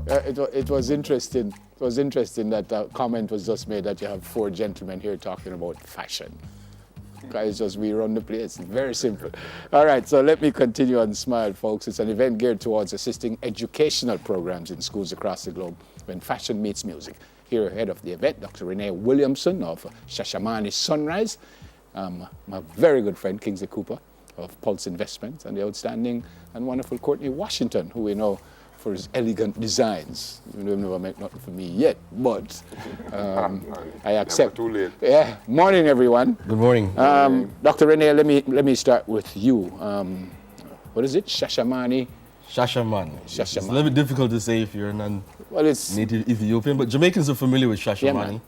It was interesting. It was interesting that a comment was just made that you have 4 gentlemen here talking about fashion. Guys, just we run the place. It's very simple. All right, so let me continue on Smile, folks. It's an event geared towards assisting educational programs in schools across the globe when fashion meets music. Here, head of the event, Dr. Rene Williamson of Shashamane Sunrise, my very good friend Kingsley Cooper of Pulse Investments, and the outstanding and wonderful Courtney Washington, who we know for his elegant designs. You've never make nothing for me yet, but I accept. Never too late. Yeah. Morning, everyone. Good morning. Dr. Rene, let me start with you. What is it? Shashamane. Shashamane. It's a little bit difficult to say if you're non-native Ethiopian, but Jamaicans are familiar with Shashamane.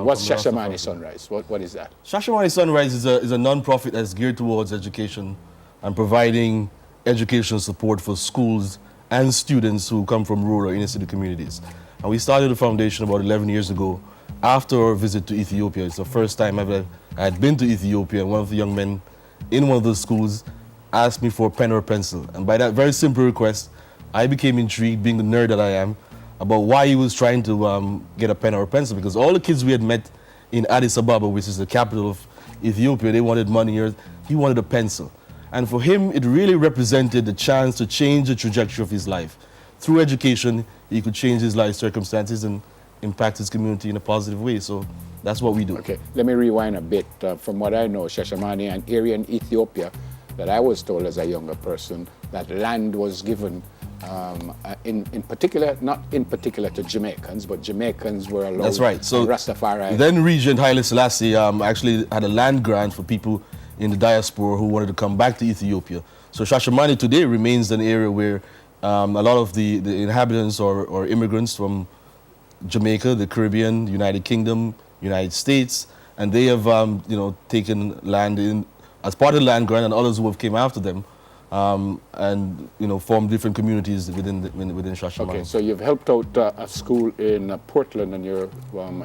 What's Shashamane Sunrise? What is that? Shashamane Sunrise is a non-profit that's geared towards education and providing educational support for schools and students who come from rural inner city communities. And we started the foundation about 11 years ago after our visit to Ethiopia. It's the first time I had been to Ethiopia, and one of the young men in one of those schools asked me for a pen or a pencil. And by that very simple request, I became intrigued, being the nerd that I am, about why he was trying to get a pen or a pencil, because all the kids we had met in Addis Ababa, which is the capital of Ethiopia, they wanted money, or he wanted a pencil. And for him, it really represented the chance to change the trajectory of his life. Through education, he could change his life circumstances and impact his community in a positive way. So that's what we do. Okay, let me rewind a bit. From what I know, Shashamane, an area in Ethiopia that I was told as a younger person that land was given in particular, not in particular to Jamaicans, but Jamaicans were allowed. That's right. So Rastafari. Then Regent Haile Selassie actually had a land grant for people in the diaspora who wanted to come back to Ethiopia. So Shashamane today remains an area where a lot of the inhabitants or immigrants from Jamaica, the Caribbean, United Kingdom, United States, and they have taken land in as part of the land grant, and others who have came after them, and formed different communities within Shashamane. Okay, so you've helped out a school in Portland, and you're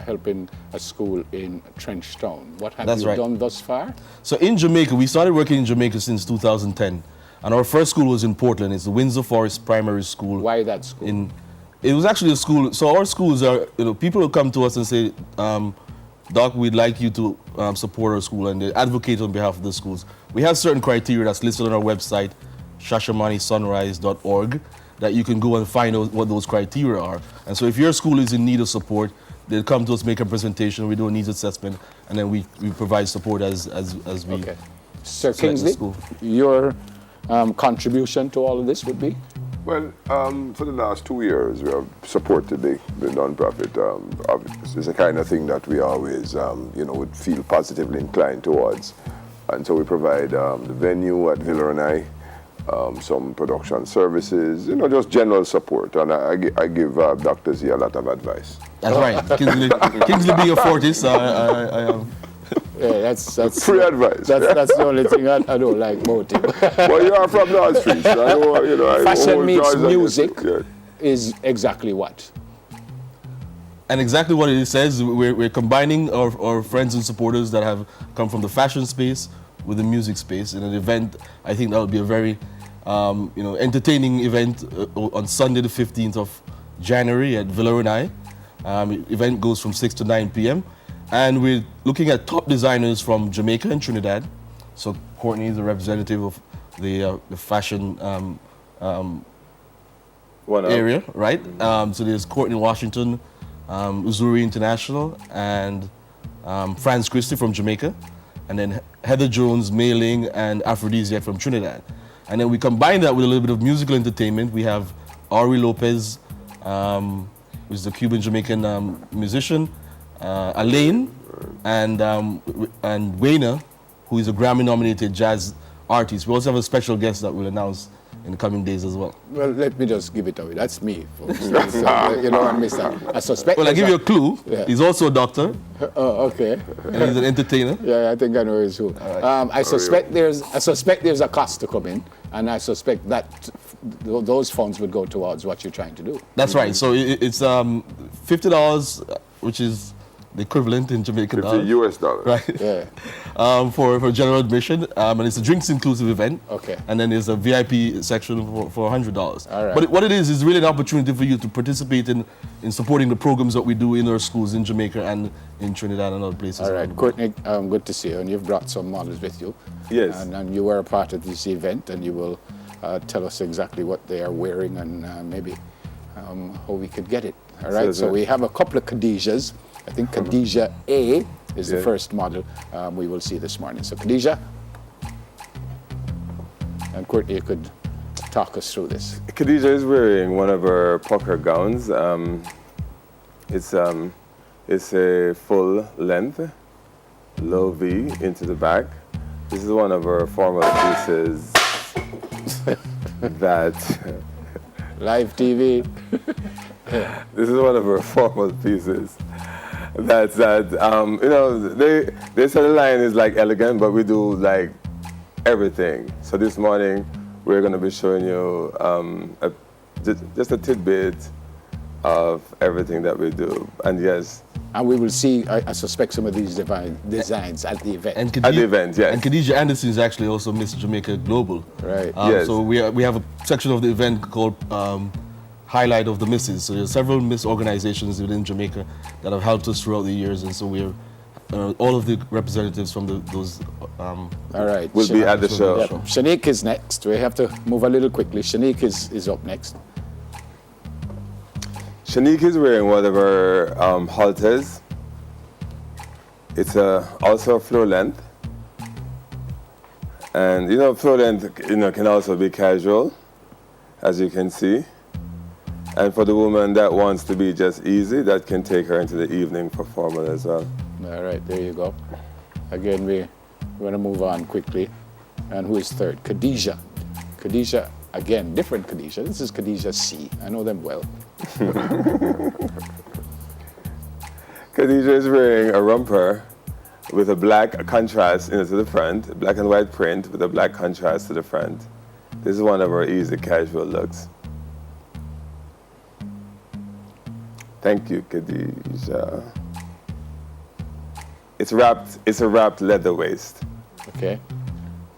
helping a school in Trenchtown. What have you done thus far? So in Jamaica, we started working in Jamaica since 2010, and our first school was in Portland. It's the Windsor Forest Primary School. Why that school? It was actually a school. So our schools are, people will come to us and say, Doc, we'd like you to support our school, and they advocate on behalf of the schools. We have certain criteria that's listed on our website, shashamanesunrise.org, that you can go and find out what those criteria are. And so if your school is in need of support, they'll come to us, make a presentation, we do a needs assessment, and then we provide support as we. Okay. Sir Kingsley, your contribution to all of this would be? Well, for the last 2 years, we have supported the non-profit. It's the kind of thing that we always, would feel positively inclined towards. And so we provide the venue at Villarney, some production services, just general support. And I give Dr. Z a lot of advice. That's right. Kingsley being a Fortis, Yeah, that's free advice. That's the only thing I don't like about him. Well, you are from North Street, so Fashion meets music is exactly what? And exactly what it says, we're combining our friends and supporters that have come from the fashion space with the music space in an event. I think that would be a very entertaining event on Sunday the 15th of January at Villarney. Event goes from 6 to 9 p.m. And we're looking at top designers from Jamaica and Trinidad. So Courtney is a representative of the fashion area, right? So there's Courtney Washington, Uzuri International, and Franz Christie from Jamaica. And then Heather Jones, Mailing, and Aphrodisiac from Trinidad. And then we combine that with a little bit of musical entertainment. We have Ari Lopez, who's a Cuban-Jamaican musician, Alaine, and Wayner, who is a Grammy-nominated jazz artist. We also have a special guest that we'll announce in the coming days as well. Well, let me just give it away. That's me, folks. I suspect. Well, I give you a clue. Yeah. He's also a doctor. Oh, okay. And he's an entertainer. Yeah, I think I know who's who. Right. I suspect there's a cost to come in, and I suspect that those funds would go towards what you're trying to do. That's right. So it's $50, which is the equivalent in Jamaican $50 dollars. US dollars. Right. Yeah. For general admission, and it's a drinks inclusive event. Okay. And then there's a VIP section for $100. All right. But what it is really an opportunity for you to participate in supporting the programs that we do in our schools in Jamaica and in Trinidad and other places. All right, Courtney, good to see you, and you've brought some models with you. Yes. And you were a part of this event, and you will tell us exactly what they are wearing and maybe how we could get it. All right, so we have a couple of Khadijas. I think Khadija A is the first model we will see this morning. So Khadija, and Courtney, you could talk us through this. Khadija is wearing one of her pucker gowns. It's a full length, low V into the back. This is one of her formal pieces that Live TV. this is one of her formal pieces that you know, they say the line is like elegant, but we do like everything. So this morning we're going to be showing you just a tidbit of everything that we do. And yes. And we will see, I suspect, some of these designs at the event. And At the event, yes. And Khadija Anderson is actually also Miss Jamaica Global. Right. Yes. So we have a section of the event called Highlight of the Misses. So there's several Miss organizations within Jamaica that have helped us throughout the years, and so we're all of the representatives from those. All right. Will be at the show. Yep. Shanique is next. We have to move a little quickly. Shanique is up next. Shanique is wearing one of her halters. It's also a floor length. And you know, floor length can also be casual, as you can see. And for the woman that wants to be just easy, that can take her into the evening for formal as well. All right, there you go. Again, we're going to move on quickly. And who is third? Khadija. Khadija, again, different Khadija. This is Khadija C. I know them well. Khadija is wearing a romper with a black contrast to the front, black and white print with a black contrast to the front. This is one of her easy casual looks. Thank you, Khadija. It's a wrapped leather waist. Okay.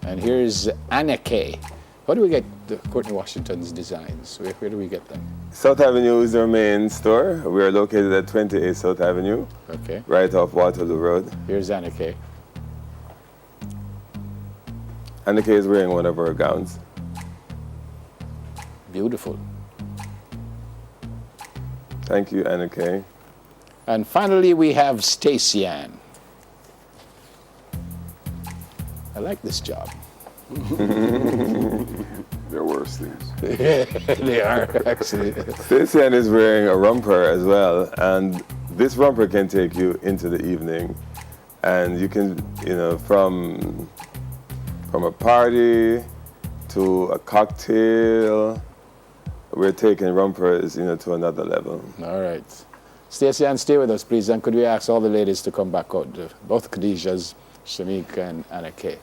And here's Anna K. How do we get Courtney Washington's designs? Where do we get them? South Avenue is our main store. We are located at 28 South Avenue, Okay. right off Waterloo Road. Here's Anna K. Anna Kay is wearing one of her gowns. Beautiful. Thank you, Anna Kay. And finally, we have Stacey Ann. I like this job. There are worse things. They are, actually. Stacey Ann is wearing a romper as well, and this romper can take you into the evening. And you can, from a party to a cocktail, we're taking rompers, to another level. All right. Stacey Ann, stay with us, please. And could we ask all the ladies to come back out? Both Khadijas, Shanique, and Anna Kay.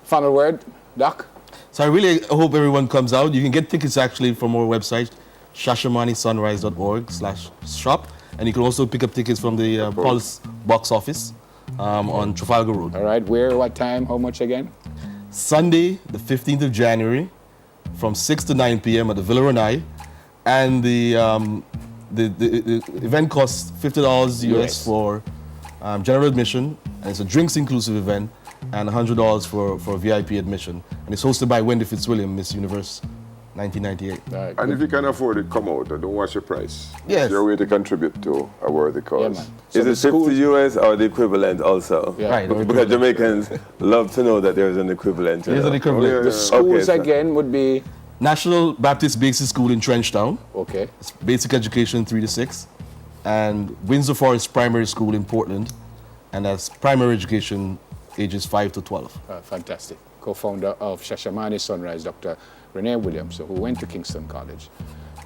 Final word, Doc? So I really hope everyone comes out. You can get tickets actually from our website, shashamanesunrise.org/shop. And you can also pick up tickets from the Pulse box office on Trafalgar Road. All right. Where, what time, how much again? Sunday, the 15th of January, from 6 to 9 p.m. at the Villa Renai. And the event costs $50 US for general admission. And it's a drinks inclusive event. And $100 for VIP admission. And it's hosted by Wendy Fitzwilliam, Miss Universe 1998. Right, And if you can afford it, come out and don't watch your price. Yes. It's your way to contribute to a worthy cause. Yeah, man. So Is the it school- 50 US or the equivalent also? Yeah. Right. Because Jamaicans love to know that there's an equivalent. Here's an equivalent. yeah, The schools, so- again, would be... National Baptist Basic School in Trenchtown. Okay. It's basic education 3 to 6. And Windsor Forest Primary School in Portland. And that's primary education ages 5 to 12. Fantastic. Co-founder of Shashamane Sunrise, Dr. Rene Williams, who went to Kingston College.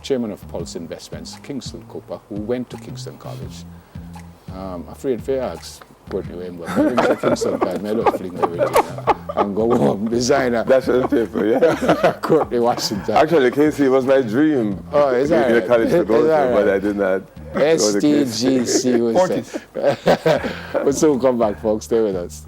Chairman of Pulse Investments, Kingsley Cooper, who went to Kingston College. Afraid for ask Courtney Wayne, but I went to Kingston College, I don't fling everything and go home. Designer. That's the paper, yeah. Courtney Washington. Actually, KC was my dream Oh, is that in the right? college to go Is to, that but right? I did not. STGC. We'll soon come back, folks. Stay with us.